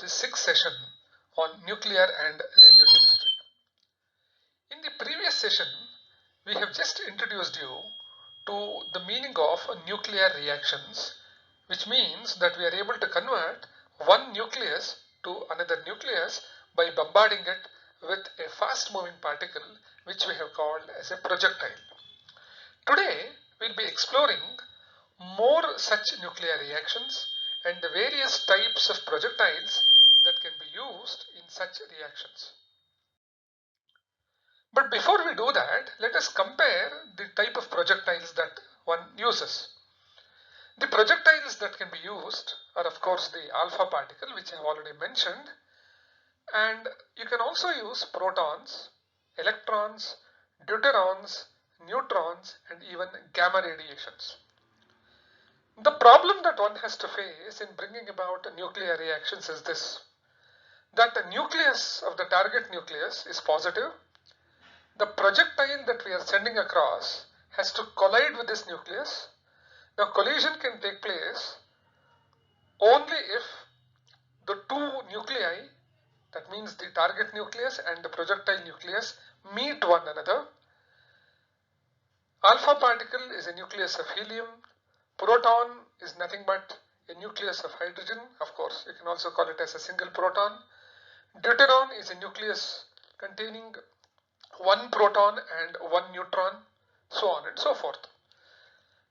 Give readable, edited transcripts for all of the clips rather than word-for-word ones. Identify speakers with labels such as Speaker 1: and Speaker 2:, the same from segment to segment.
Speaker 1: the sixth session on nuclear and radiochemistry. In the previous session, we have just introduced you to the meaning of nuclear reactions, which means that we are able to convert one nucleus to another nucleus by bombarding it with a fast moving particle which we have called as a projectile. Today, we'll be exploring more such nuclear reactions and the various types of projectiles that can be used in such reactions. But before we do that, let us compare the type of projectiles that one uses. The projectiles that can be used are of course the alpha particle, which I have already mentioned, and you can also use protons, electrons, deuterons, neutrons, and even gamma radiations. The problem that one has to face in bringing about nuclear reactions is this: that the nucleus of the target nucleus is positive. The projectile that we are sending across has to collide with this nucleus. Now, collision can take place only if the two nuclei, that means the target nucleus and the projectile nucleus, meet one another. Alpha particle is a nucleus of helium. Proton is nothing but a nucleus of hydrogen. Of course, you can also call it as a single proton. Deuteron is a nucleus containing one proton and one neutron, so on and so forth.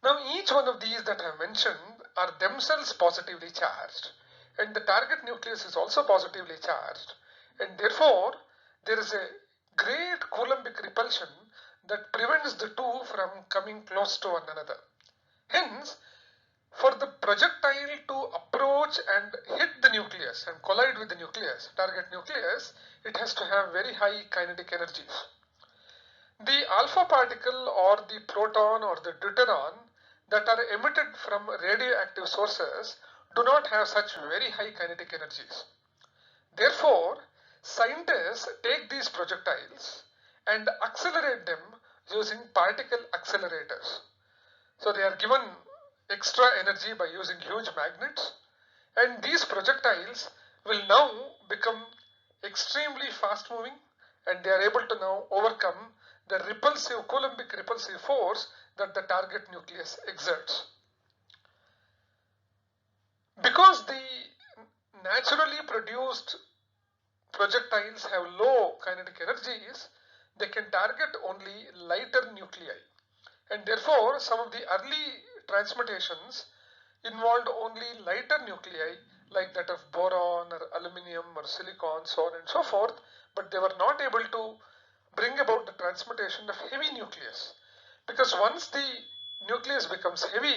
Speaker 1: Now, each one of these that I have mentioned are themselves positively charged, and the target nucleus is also positively charged, and therefore there is a great Coulombic repulsion that prevents the two from coming close to one another. Hence, for the projectile to approach and hit the nucleus and collide with the nucleus, target nucleus, it has to have very high kinetic energies. The alpha particle or the proton or the deuteron that are emitted from radioactive sources do not have such very high kinetic energies. Therefore, scientists take these projectiles and accelerate them using particle accelerators. So they are given extra energy by using huge magnets, and these projectiles will now become extremely fast moving, and they are able to now overcome the repulsive Coulombic repulsive force that the target nucleus exerts. Because the naturally produced projectiles have low kinetic energies, they can target only lighter nuclei, and therefore some of the early transmutations involved only lighter nuclei like that of boron or aluminium or silicon, so on and so forth, but they were not able to bring about the transmutation of heavy nucleus, because once the nucleus becomes heavy,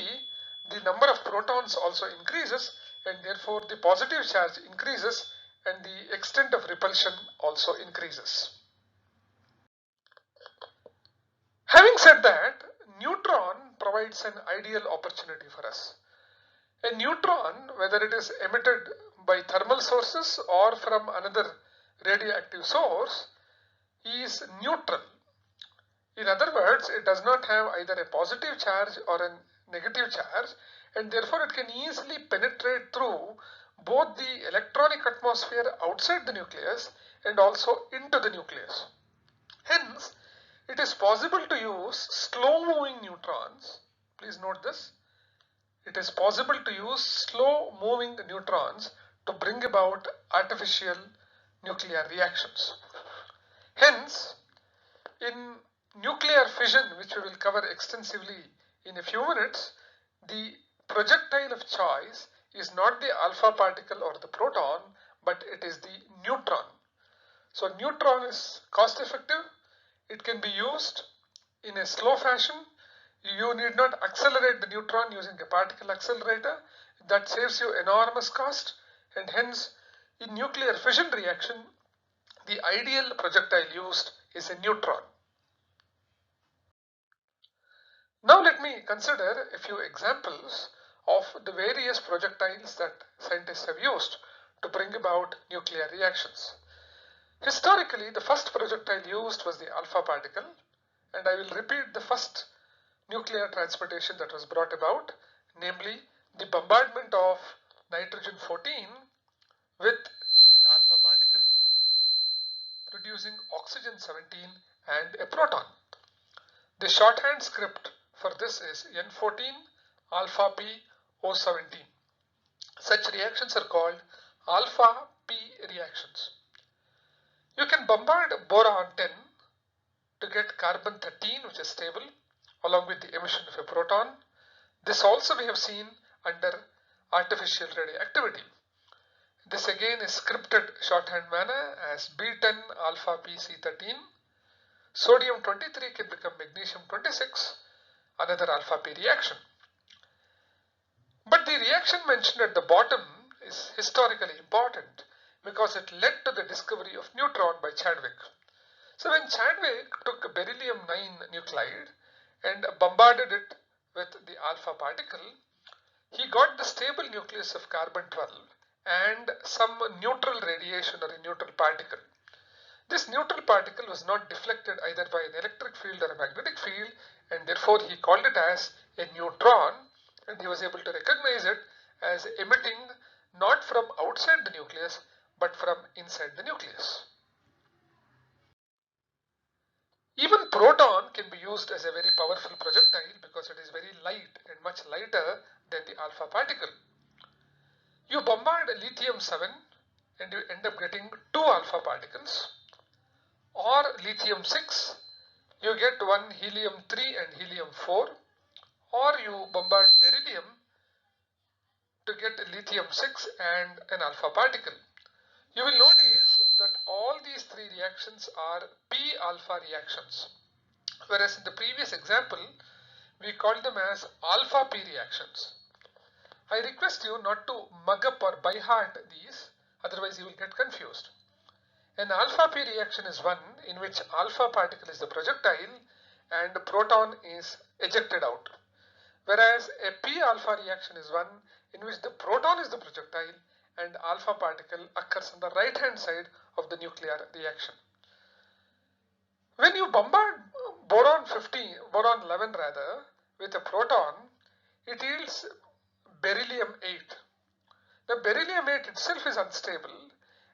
Speaker 1: the number of protons also increases, and therefore the positive charge increases and the extent of repulsion also increases. Having said that, neutron provides an ideal opportunity for us. A neutron, whether it is emitted by thermal sources or from another radioactive source, is neutral. In other words, it does not have either a positive charge or a negative charge, and therefore it can easily penetrate through both the electronic atmosphere outside the nucleus and also into the nucleus. Hence, it is possible to use slow moving neutrons. Please note this. It is possible to use slow moving neutrons to bring about artificial nuclear reactions. Hence, in nuclear fission, which we will cover extensively in a few minutes, the projectile of choice is not the alpha particle or the proton, but it is the neutron. So neutron is cost effective. It can be used in a slow fashion. You need not accelerate the neutron using a particle accelerator. That saves you enormous cost, and hence in nuclear fission reaction, the ideal projectile used is a neutron. Now let me consider a few examples of the various projectiles that scientists have used to bring about nuclear reactions. Historically, the first projectile used was the alpha particle, and I will repeat the first nuclear transmutation that was brought about, namely the bombardment of nitrogen 14 with oxygen 17 and a proton. The shorthand script for this is N14 alpha P O17. Such reactions are called alpha P reactions. You can bombard boron 10 to get carbon 13, which is stable, along with the emission of a proton. This also we have seen under artificial radioactivity. This again is scripted shorthand manner as B10 alpha PC13. Sodium 23 can become magnesium 26, another alpha P reaction. But the reaction mentioned at the bottom is historically important because it led to the discovery of neutron by Chadwick. So when Chadwick took a beryllium 9 nuclide and bombarded it with the alpha particle, he got the stable nucleus of carbon 12 and some neutral radiation or a neutral particle. This neutral particle was not deflected either by an electric field or a magnetic field, and therefore he called it as a neutron, and he was able to recognize it as emitting not from outside the nucleus but from inside the nucleus. Even proton can be used as a very powerful projectile because it is very light and much lighter than the alpha particle. You bombard lithium 7 and you end up getting 2 alpha particles, or lithium 6, you get one helium 3 and helium 4, or you bombard beryllium to get lithium 6 and an alpha particle. You will notice that all these three reactions are p-alpha reactions, whereas in the previous example we called them as alpha p reactions. I request you not to mug up or by heart these, otherwise you will get confused. An alpha p reaction is one in which alpha particle is the projectile and proton is ejected out, whereas a p-alpha reaction is one in which the proton is the projectile and alpha particle occurs on the right hand side of the nuclear reaction. When you bombard boron 11 rather, with a proton, it yields beryllium 8. The beryllium 8 itself is unstable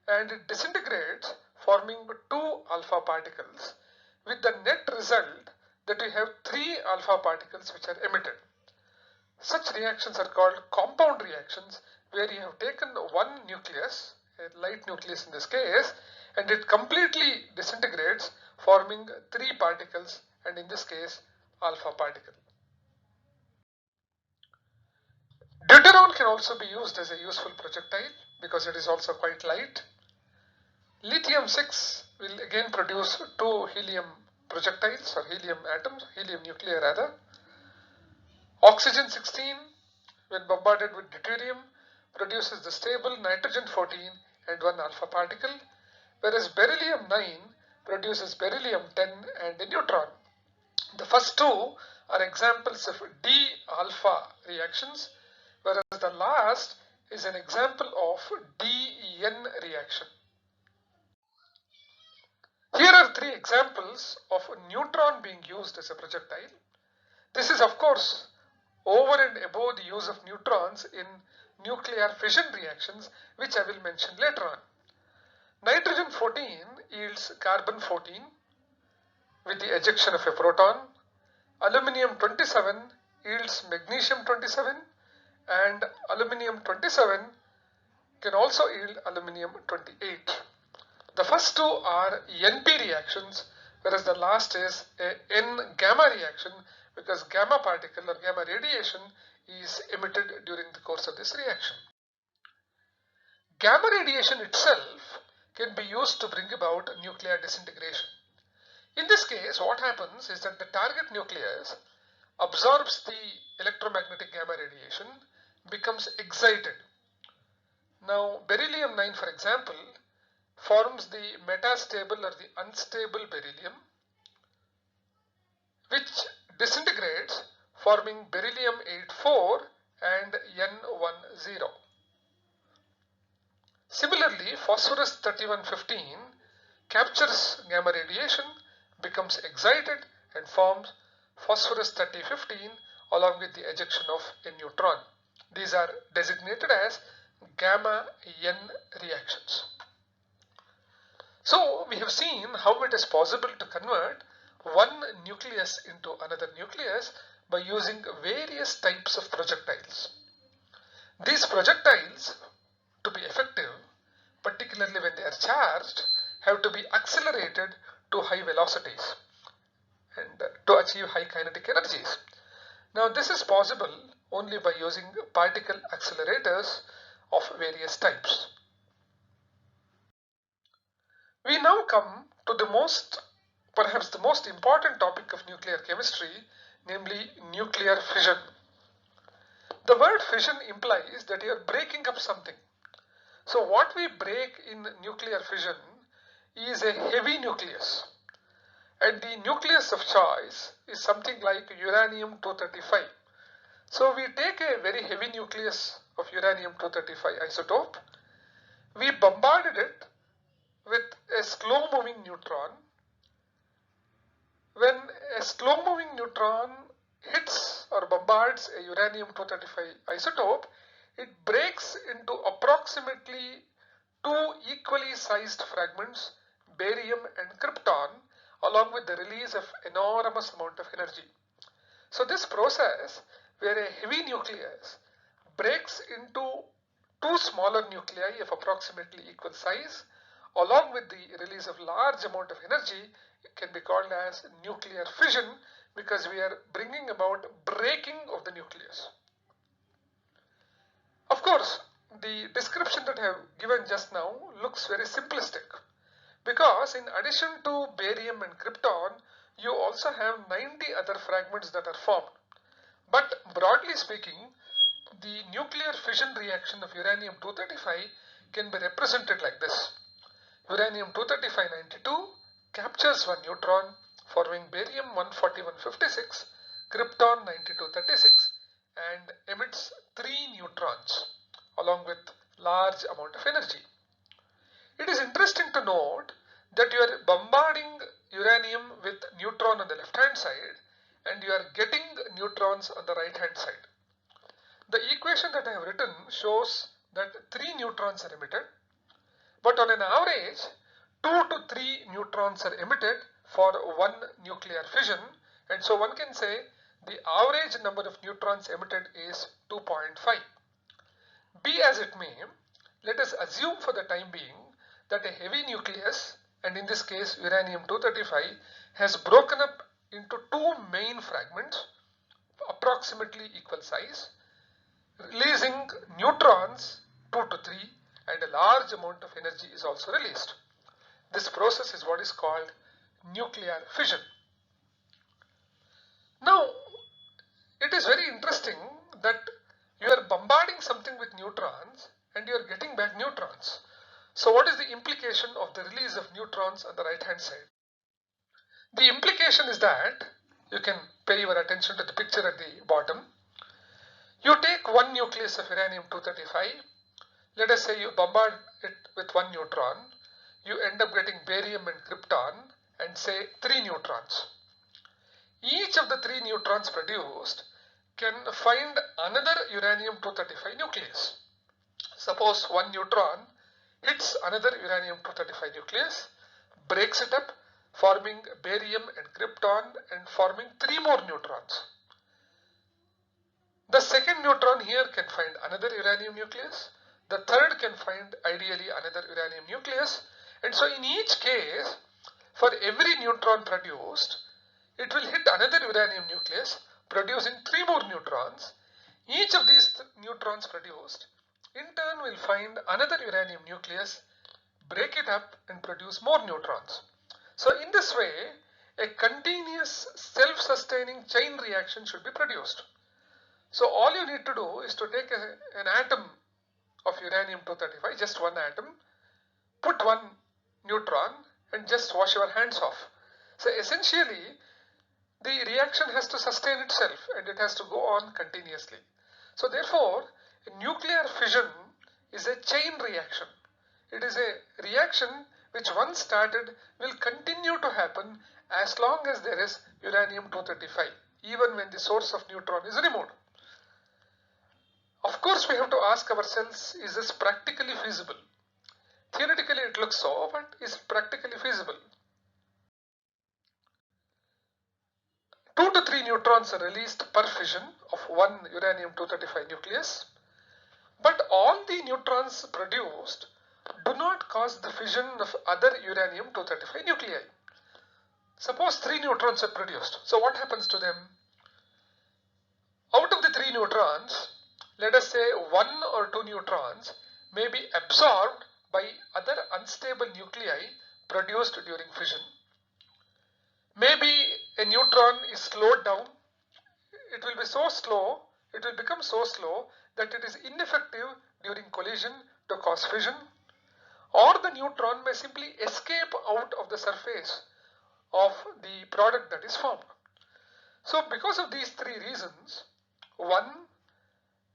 Speaker 1: and it disintegrates, forming 2 alpha particles, with the net result that you have 3 alpha particles which are emitted. Such reactions are called compound reactions, where you have taken one nucleus, a light nucleus in this case, and it completely disintegrates, forming 3 particles, and in this case alpha particle. Deuteron can also be used as a useful projectile because it is also quite light. Lithium 6 will again produce 2 helium projectiles or helium atoms, helium nuclei rather. Oxygen 16, when bombarded with deuterium, produces the stable nitrogen 14 and 1 alpha particle, whereas beryllium 9 produces beryllium 10 and a neutron. The first two are examples of d-alpha reactions, whereas the last is an example of d-n reaction. Here are 3 examples of a neutron being used as a projectile. This is of course over and above the use of neutrons in nuclear fission reactions, which I will mention later on. Nitrogen 14 yields carbon 14 with the ejection of a proton. Aluminium 27 yields magnesium 27, and aluminium 27 can also yield aluminium 28. The first two are NP reactions, whereas the last is a N-gamma reaction, because gamma particle or gamma radiation is emitted during the course of this reaction. Gamma radiation itself can be used to bring about nuclear disintegration. In this case, what happens is that the target nucleus absorbs the electromagnetic gamma radiation, becomes excited. Now, beryllium 9, for example, forms the metastable or the unstable beryllium, which disintegrates, forming beryllium 8-4 and N10. Similarly, phosphorus 3115 captures gamma radiation, becomes excited and forms phosphorus 3015 along with the ejection of a neutron. These are designated as gamma N reactions. So we have seen how it is possible to convert one nucleus into another nucleus by using various types of projectiles. These projectiles, to be effective, particularly when they are charged, have to be accelerated to high velocities and to achieve high kinetic energies. Now this is possible only by using particle accelerators of various types. We now come to perhaps the most important topic of nuclear chemistry, namely nuclear fission. The word fission implies that you are breaking up something. So what we break in nuclear fission is a heavy nucleus. And the nucleus of choice is something like uranium-235. So we take a very heavy nucleus of uranium-235 isotope. We bombarded it with a slow-moving neutron. When a slow-moving neutron hits or bombards a uranium-235 isotope, it breaks into approximately two equally sized fragments, barium and krypton, along with the release of enormous amount of energy. So this process, where a heavy nucleus breaks into two smaller nuclei of approximately equal size, along with the release of large amount of energy, can be called as nuclear fission, because we are bringing about breaking of the nucleus. Of course, the description that I have given just now looks very simplistic, because in addition to barium and krypton, you also have 90 other fragments that are formed. But broadly speaking, the nuclear fission reaction of uranium-235 can be represented like this. Uranium-235-92 captures one neutron, forming barium-141-56, krypton-92-36, and emits three neutrons along with large amount of energy. It is interesting to note that you are bombarding uranium with neutron on the left hand side and you are getting neutrons on the right hand side. The equation that I have written shows that 3 neutrons are emitted, but on an average 2 to 3 neutrons are emitted for one nuclear fission, and so one can say the average number of neutrons emitted is 2.5. Be as it may, let us assume for the time being that a heavy nucleus, and in this case uranium-235, has broken up into two main fragments approximately equal size, releasing neutrons 2 to 3, and a large amount of energy is also released. This process is what is called nuclear fission. Now, it is very interesting that you are bombarding something with neutrons and you are getting back neutrons. So what is the implication of the release of neutrons on the right hand side? The implication is that, you can pay your attention to the picture at the bottom. You take one nucleus of uranium-235, let us say you bombard it with one neutron, you end up getting barium and krypton and say 3 neutrons. Each of the 3 neutrons produced can find another uranium-235 nucleus. Suppose one neutron hits another uranium-235 nucleus, breaks it up, forming barium and krypton and forming 3 more neutrons. The second neutron here can find another uranium nucleus. The third can find ideally another uranium nucleus. And so in each case, for every neutron produced, it will hit another uranium nucleus, producing 3 more neutrons. Each of these neutrons produced, in turn, will find another uranium nucleus, break it up and produce more neutrons. So in this way, a continuous self-sustaining chain reaction should be produced. So all you need to do is to take an atom of uranium-235, just one atom, put one neutron and just wash your hands off. So essentially, the reaction has to sustain itself and it has to go on continuously. So therefore, nuclear fission is a chain reaction. It is a reaction which once started will continue to happen as long as there is uranium-235, even when the source of neutron is removed. Of course, we have to ask ourselves, is this practically feasible? Theoretically, it looks so, but is practically feasible. 2 to 3 neutrons are released per fission of one uranium-235 nucleus, but all the neutrons produced do not cause the fission of other uranium-235 nuclei. Suppose 3 neutrons are produced. So what happens to them? Out of the 3 neutrons, let us say 1 or 2 neutrons may be absorbed by other unstable nuclei produced during fission. Maybe a neutron is slowed down. It will be so slow, it will become so slow that it is ineffective during collision to cause fission, or the neutron may simply escape out of the surface of the product that is formed. So because of these 3 reasons, 1,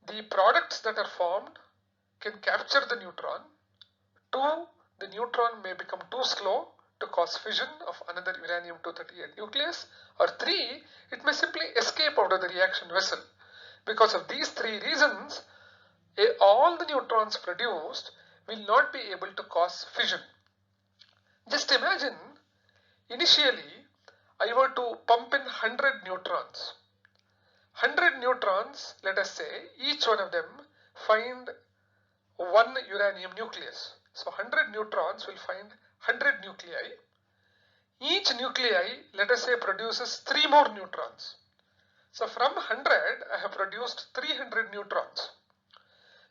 Speaker 1: the products that are formed can capture the neutron. 2, the neutron may become too slow to cause fission of another uranium-238 nucleus, or 3, it may simply escape out of the reaction vessel. Because of these 3 reasons, all the neutrons produced will not be able to cause fission. Just imagine, initially, I were to pump in 100 neutrons. 100 neutrons, let us say, each one of them find one uranium nucleus. So 100 neutrons will find 100 nuclei. Each nuclei, let us say, produces 3 more neutrons. So from 100, I have produced 300 neutrons.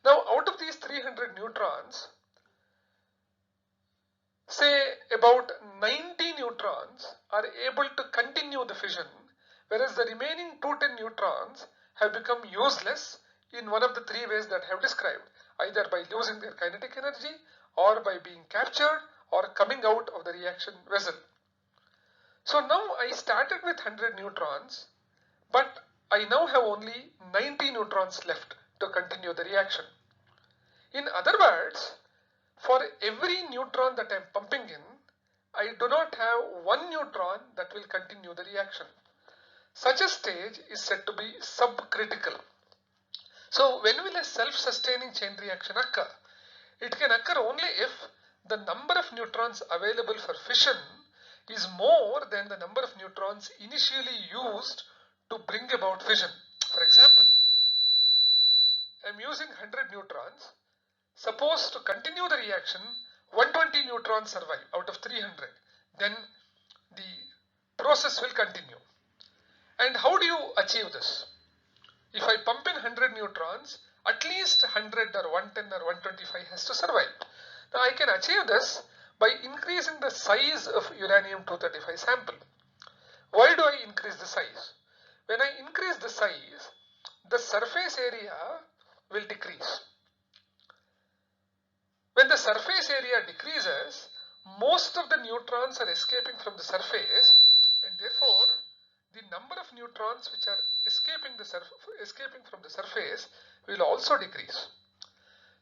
Speaker 1: Now out of these 300 neutrons, say about 90 neutrons are able to continue the fission, whereas the remaining 210 neutrons have become useless in one of the 3 ways that I have described, either by losing their kinetic energy, or by being captured, or coming out of the reaction vessel. So now I started with 100 neutrons, but I now have only 90 neutrons left to continue the reaction. In other words, for every neutron that I am pumping in, I do not have 1 neutron that will continue the reaction. Such a stage is said to be subcritical. So when will a self-sustaining chain reaction occur? It can occur only if the number of neutrons available for fission is more than the number of neutrons initially used to bring about fission. For example, I am using 100 neutrons. Suppose to continue the reaction, 120 neutrons survive out of 300. Then the process will continue. And how do you achieve this? If I pump in 100 neutrons, at least 100 or 110 or 125 has to survive. Now I can achieve this by increasing the size of uranium-235 sample. Why do I increase the size? When I increase the size, the surface area will decrease. When the surface area decreases, most of the neutrons are escaping from the surface, and therefore the number of neutrons which are escaping from the surface will also decrease.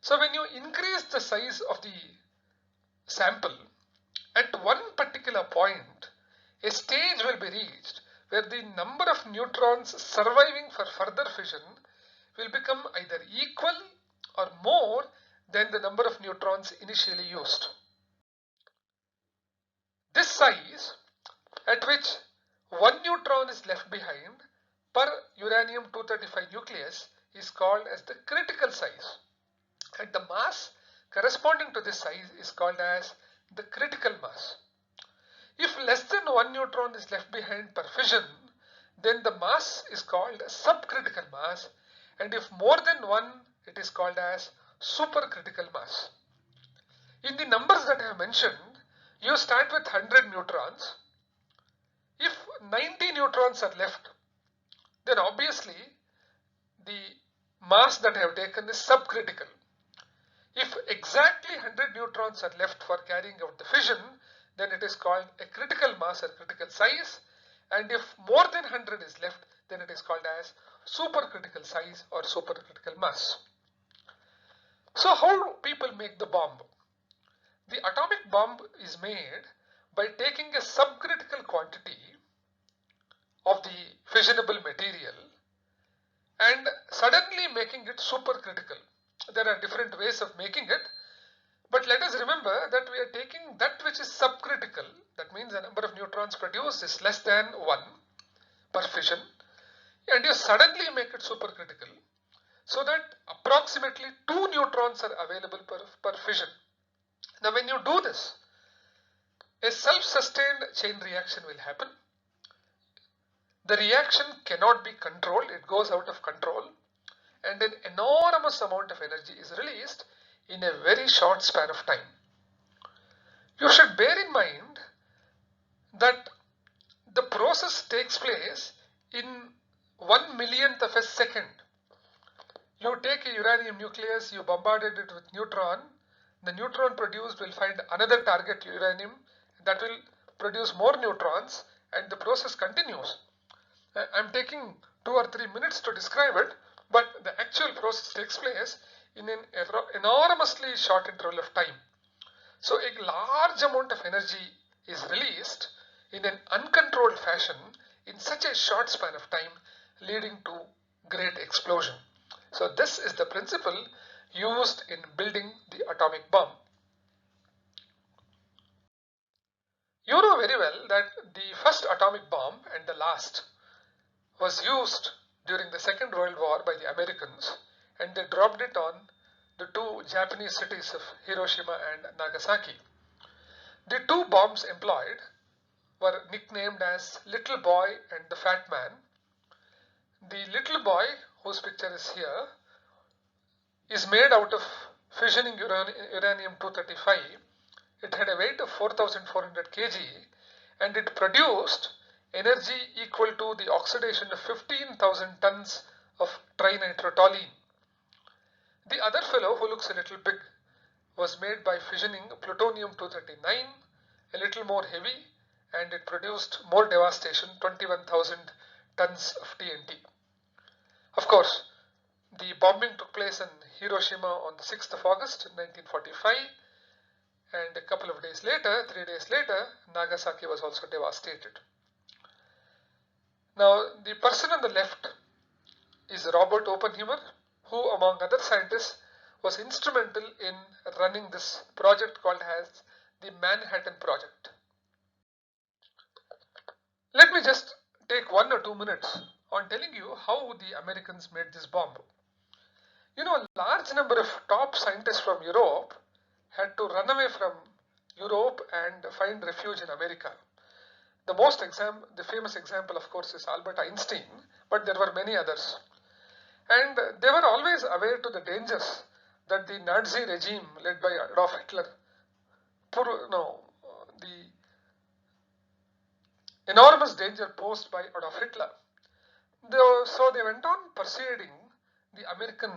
Speaker 1: So when you increase the size of the sample, at one particular point, a stage will be reached where the number of neutrons surviving for further fission will become either equal or more than the number of neutrons initially used. This size at which 1 neutron is left behind per uranium-235 nucleus is called as the critical size, and the mass corresponding to this size is called as the critical mass. If less than 1 neutron is left behind per fission, then the mass is called subcritical mass, and if more than 1, it is called as supercritical mass. In the numbers that I have mentioned, you start with 100 neutrons. If 90 neutrons are left, then obviously the mass that I have taken is subcritical. If exactly 100 neutrons are left for carrying out the fission, then it is called a critical mass or critical size, and if more than 100 is left, then it is called as supercritical size or supercritical mass. So how do people make the bomb? The atomic bomb is made by taking a subcritical quantity of the fissionable material and suddenly making it supercritical. There are different ways of making it, But let us remember that we are taking that which is subcritical. That means the number of neutrons produced is less than 1 per fission, and you suddenly make it supercritical, so that approximately 2 neutrons are available per fission. Now when you do this, a self-sustained chain reaction will happen. The reaction cannot be controlled, it goes out of control, and an enormous amount of energy is released in a very short span of time. You should bear in mind that the process takes place in 1/1,000,000th of a second. You take a uranium nucleus, you bombarded it with neutron, the neutron produced will find another target uranium that will produce more neutrons, and the process continues. I'm taking 2 or 3 minutes to describe it, but the actual process takes place in an enormously short interval of time. So a large amount of energy is released in an uncontrolled fashion in such a short span of time, leading to great explosion. So this is the principle used in building the atomic bomb. You know very well that the first atomic bomb and the last was used during the Second World War by the Americans, and they dropped it on the two Japanese cities of Hiroshima and Nagasaki. The two bombs employed were nicknamed as Little Boy and the Fat Man. The little boy, whose picture is here, is made out of fissioning uranium-235. It had a weight of 4,400 kg, and it produced energy equal to the oxidation of 15,000 tons of trinitrotoluene. The other fellow, who looks a little big, was made by fissioning plutonium-239, a little more heavy, and it produced more devastation, 21,000 tons of TNT. Of course, the bombing took place in Hiroshima on the 6th of August 1945, and a couple of days later, 3 days later, Nagasaki was also devastated. Now, the person on the left is Robert Oppenheimer, who, among other scientists, was instrumental in running this project called as the Manhattan Project. Let me just take 1 or 2 minutes on telling you how the Americans made this bomb. You know, a large number of top scientists from Europe had to run away from Europe and find refuge in America. The famous example, of course, is Albert Einstein, but there were many others. And they were always aware to the dangers that the Nazi regime led by Adolf Hitler, the enormous danger posed by Adolf Hitler. So they went on persuading the American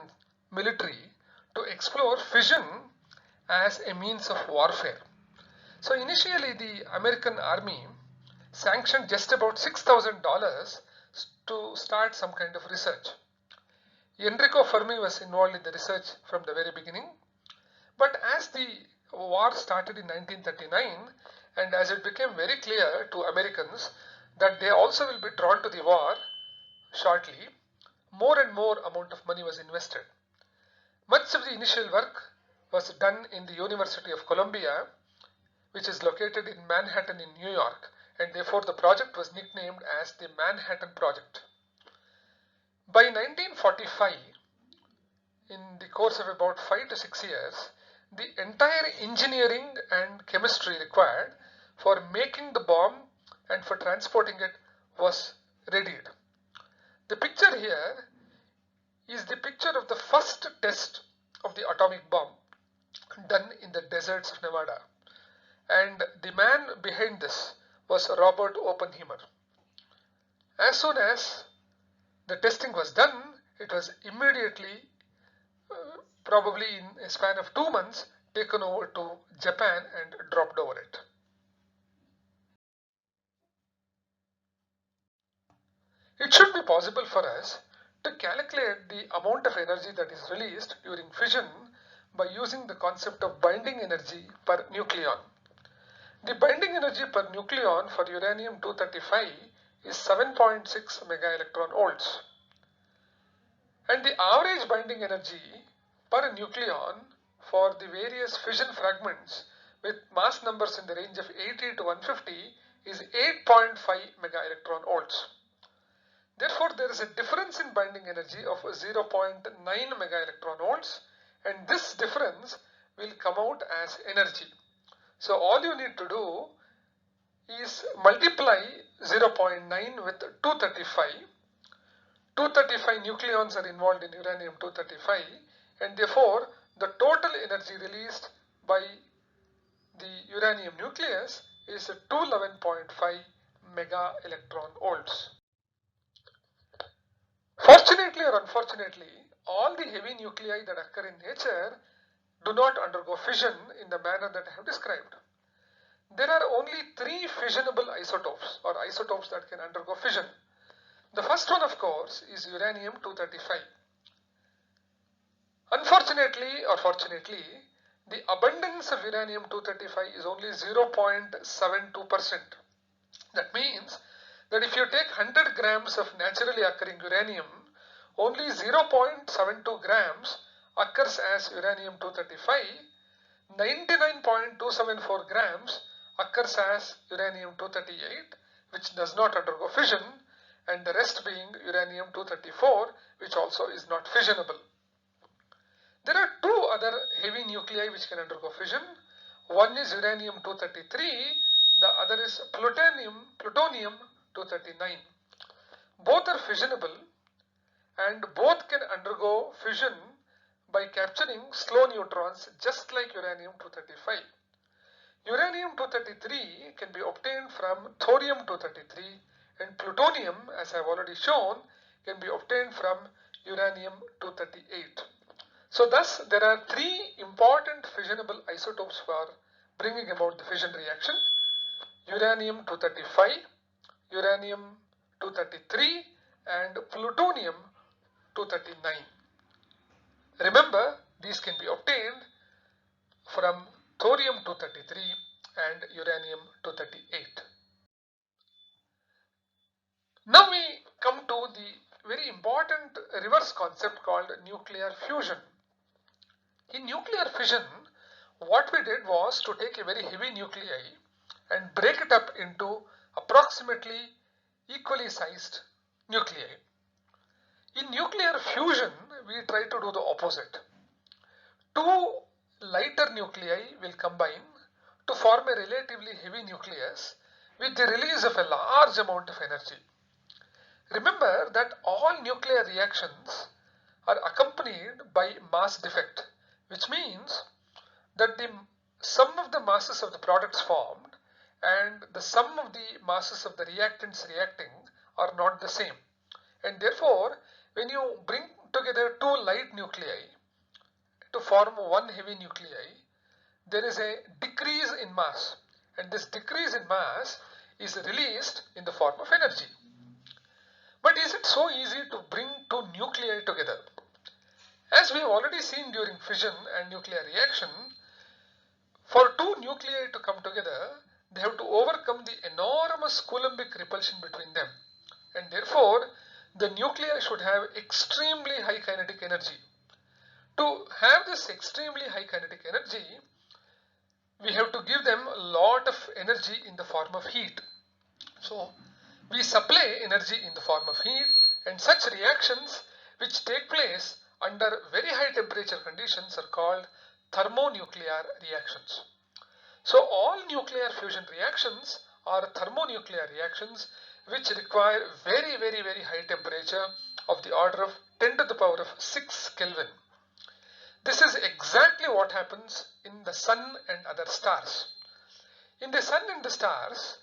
Speaker 1: military to explore fission as a means of warfare. So initially the American army sanctioned just about $6,000 to start some kind of research. Enrico Fermi was involved in the research from the very beginning, but as the war started in 1939, and as it became very clear to Americans that they also will be drawn to the war shortly, more and more amount of money was invested. Much of the initial work was done in the University of Columbia, which is located in Manhattan in New York, and therefore the project was nicknamed as the Manhattan Project. By 1945, in the course of about 5 to 6 years, the entire engineering and chemistry required for making the bomb and for transporting it was readied. The picture here is the picture of the first test of the atomic bomb done in the deserts of Nevada, and the man behind this was Robert Oppenheimer. As soon as the testing was done, it was immediately, probably in a span of 2 months, taken over to Japan and dropped over it. It should be possible for us to calculate the amount of energy that is released during fission by using the concept of binding energy per nucleon. The binding energy per nucleon for uranium-235 is 7.6 mega electron volts, and the average binding energy per nucleon for the various fission fragments with mass numbers in the range of 80 to 150 is 8.5 mega electron volts. Therefore, there is a difference in binding energy of 0.9 mega electron volts, and this difference will come out as energy. So all you need to do is multiply 0.9 with 235. 235 nucleons are involved in uranium-235, and therefore the total energy released by the uranium nucleus is 211.5 mega electron volts. Fortunately or unfortunately, all the heavy nuclei that occur in nature do not undergo fission in the manner that I have described. There are only 3 fissionable isotopes or isotopes that can undergo fission. The first one, of course, is uranium-235. Unfortunately or fortunately, the abundance of uranium-235 is only 0.72%. That means that if you take 100 grams of naturally occurring uranium, only 0.72 grams occurs as uranium-235, 99.274 grams occurs as uranium-238, which does not undergo fission, and the rest being uranium-234, which also is not fissionable. There are 2 other heavy nuclei which can undergo fission. One is uranium-233, the other is plutonium-239. Both are fissionable and both can undergo fission by capturing slow neutrons just like uranium-235. Uranium-233 can be obtained from thorium-233, and plutonium, as I have already shown, can be obtained from uranium-238. So thus there are 3 important fissionable isotopes for bringing about the fission reaction: uranium-235, uranium-233 and plutonium-239. Remember, these can be obtained from thorium-233 and uranium-238. Now we come to the very important reverse concept called nuclear fusion. In nuclear fission, what we did was to take a very heavy nuclei and break it up into approximately equally sized nuclei. In nuclear fusion, we try to do the opposite. 2 lighter nuclei will combine to form a relatively heavy nucleus with the release of a large amount of energy. Remember that all nuclear reactions are accompanied by mass defect, which means that the sum of the masses of the products formed and the sum of the masses of the reactants reacting are not the same. And therefore, when you bring together 2 light nuclei to form one heavy nuclei, there is a decrease in mass, and this decrease in mass is released in the form of energy. But is it so easy to bring 2 nuclei together? As we have already seen during fission and nuclear reaction, for 2 nuclei to come together, they have to overcome the enormous Coulombic repulsion between them, and therefore the nuclei should have extremely high kinetic energy. To have this extremely high kinetic energy, we have to give them a lot of energy in the form of heat. So we supply energy in the form of heat, and such reactions which take place under very high temperature conditions are called thermonuclear reactions. So all nuclear fusion reactions are thermonuclear reactions which require very high temperature of the order of 10 to the power of 6 Kelvin. This is exactly what happens in the sun and other stars. In the sun and the stars,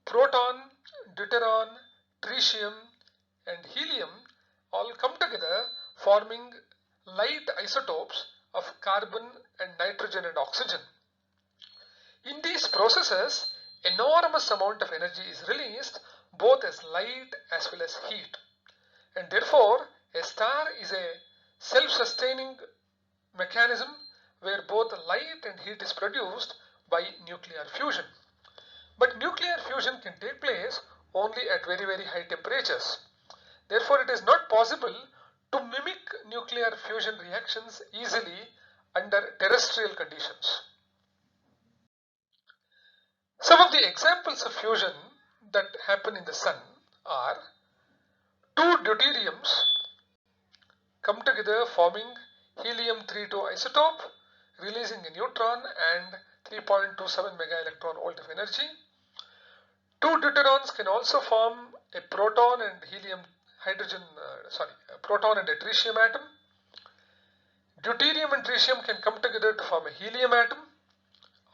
Speaker 1: proton, deuteron, tritium and helium all come together forming light isotopes of carbon and nitrogen and oxygen. In these processes, enormous amount of energy is released both as light as well as heat, and therefore a star is a self-sustaining mechanism where both light and heat is produced by nuclear fusion. But nuclear fusion can take place only at very high temperatures. Therefore, it is not possible to mimic nuclear fusion reactions easily under terrestrial conditions. Some of the examples of fusion that happen in the sun are two deuteriums come together forming helium-3 isotope, releasing a neutron and 3.27 mega electron volt of energy. Two deuterons can also form a proton and proton and a tritium atom. Deuterium and tritium can come together to form a helium atom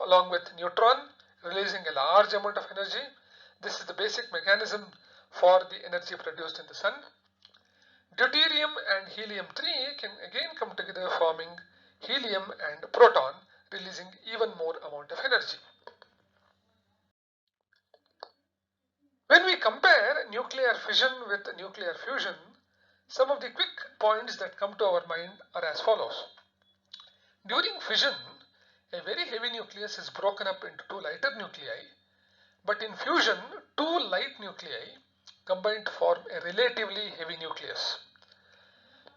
Speaker 1: along with neutron, releasing a large amount of energy. This is the basic mechanism for the energy produced in the sun. Deuterium and helium-3 can again come together forming helium and proton, releasing even more amount of energy. When we compare nuclear fission with nuclear fusion, some of the quick points that come to our mind are as follows. During fission, a very heavy nucleus is broken up into two lighter nuclei, but in fusion, two light nuclei combine to form a relatively heavy nucleus.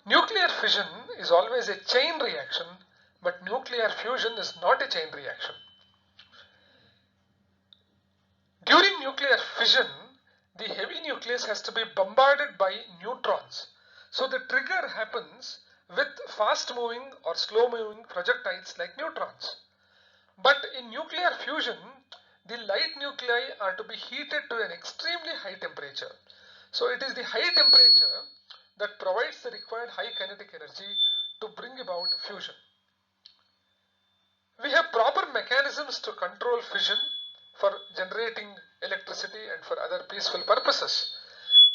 Speaker 1: Nuclear fission is always a chain reaction, but nuclear fusion is not a chain reaction. During nuclear fission, the heavy nucleus has to be bombarded by neutrons. So the trigger happens with fast moving or slow moving projectiles like neutrons. But in nuclear fusion, the light nuclei are to be heated to an extremely high temperature. So it is the high temperature that provides the required high kinetic energy to bring about fusion. We have proper mechanisms to control fission for generating electricity and for other peaceful purposes.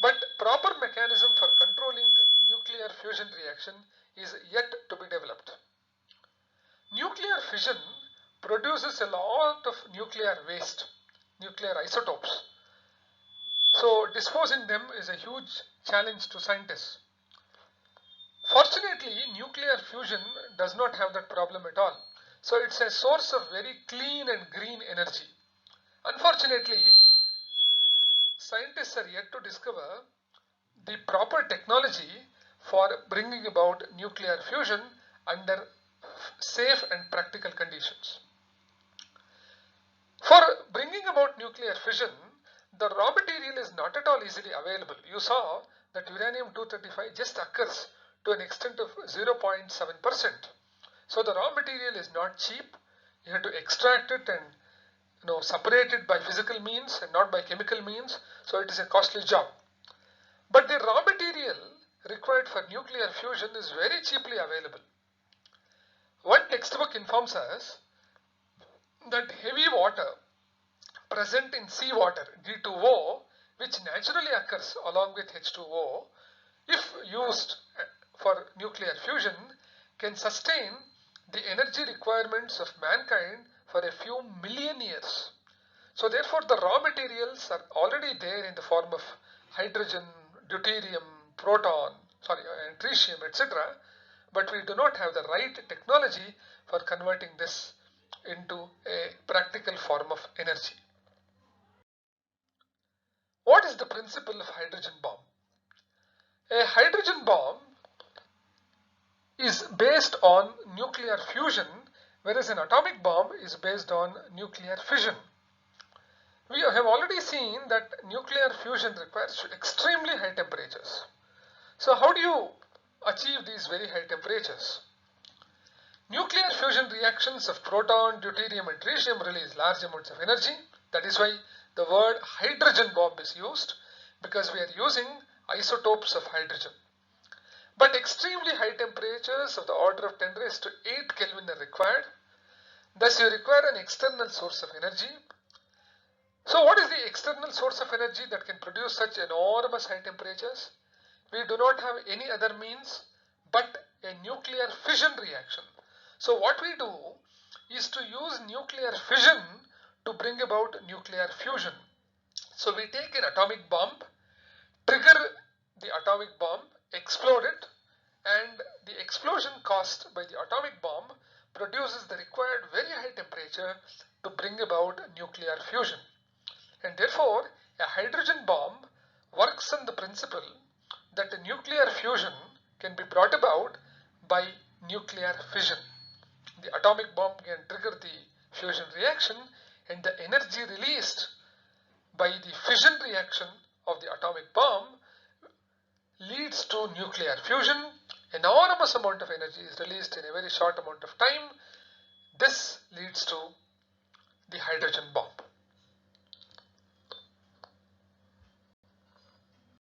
Speaker 1: But proper mechanism for controlling nuclear fusion reaction is yet to be developed. Nuclear fission produces a lot of nuclear waste, nuclear isotopes. So disposing them is a huge challenge to scientists. Fortunately, nuclear fusion does not have that problem at all. So it's a source of very clean and green energy. Unfortunately, scientists are yet to discover the proper technology for bringing about nuclear fusion under safe and practical conditions. For bringing about nuclear fission, the raw material is not at all easily available. You saw that uranium-235 just occurs to an extent of 0.7%. So the raw material is not cheap. You have to extract it and separate it by physical means and not by chemical means. So it is a costly job. But the raw material required for nuclear fusion is very cheaply available. One textbook informs us that heavy water present in seawater, D2O, which naturally occurs along with H2O, if used for nuclear fusion, can sustain the energy requirements of mankind for a few million years. So therefore the raw materials are already there in the form of hydrogen, deuterium, proton, and tritium, etc. But we do not have the right technology for converting this into a practical form of energy. What is the principle of hydrogen bomb? A hydrogen bomb is based on nuclear fusion, whereas an atomic bomb is based on nuclear fission. We have already seen that nuclear fusion requires extremely high temperatures. So how do you achieve these very high temperatures? Nuclear fusion reactions of proton, deuterium and tritium release large amounts of energy. That is why the word hydrogen bomb is used, because we are using isotopes of hydrogen. But extremely high temperatures of the order of 10 raised to 8 Kelvin are required. Thus you require an external source of energy. So what is the external source of energy that can produce such enormous high temperatures? We do not have any other means but a nuclear fission reaction. So what we do is to use nuclear fission to bring about nuclear fusion. So we take an atomic bomb, trigger the atomic bomb, explode it, and the explosion caused by the atomic bomb produces the required very high temperature to bring about nuclear fusion. And therefore, a hydrogen bomb works on the principle that a nuclear fusion can be brought about by nuclear fission. The atomic bomb can trigger the fusion reaction, and the energy released by the fission reaction of the atomic bomb leads to nuclear fusion. Enormous amount of energy is released in a very short amount of time. This leads to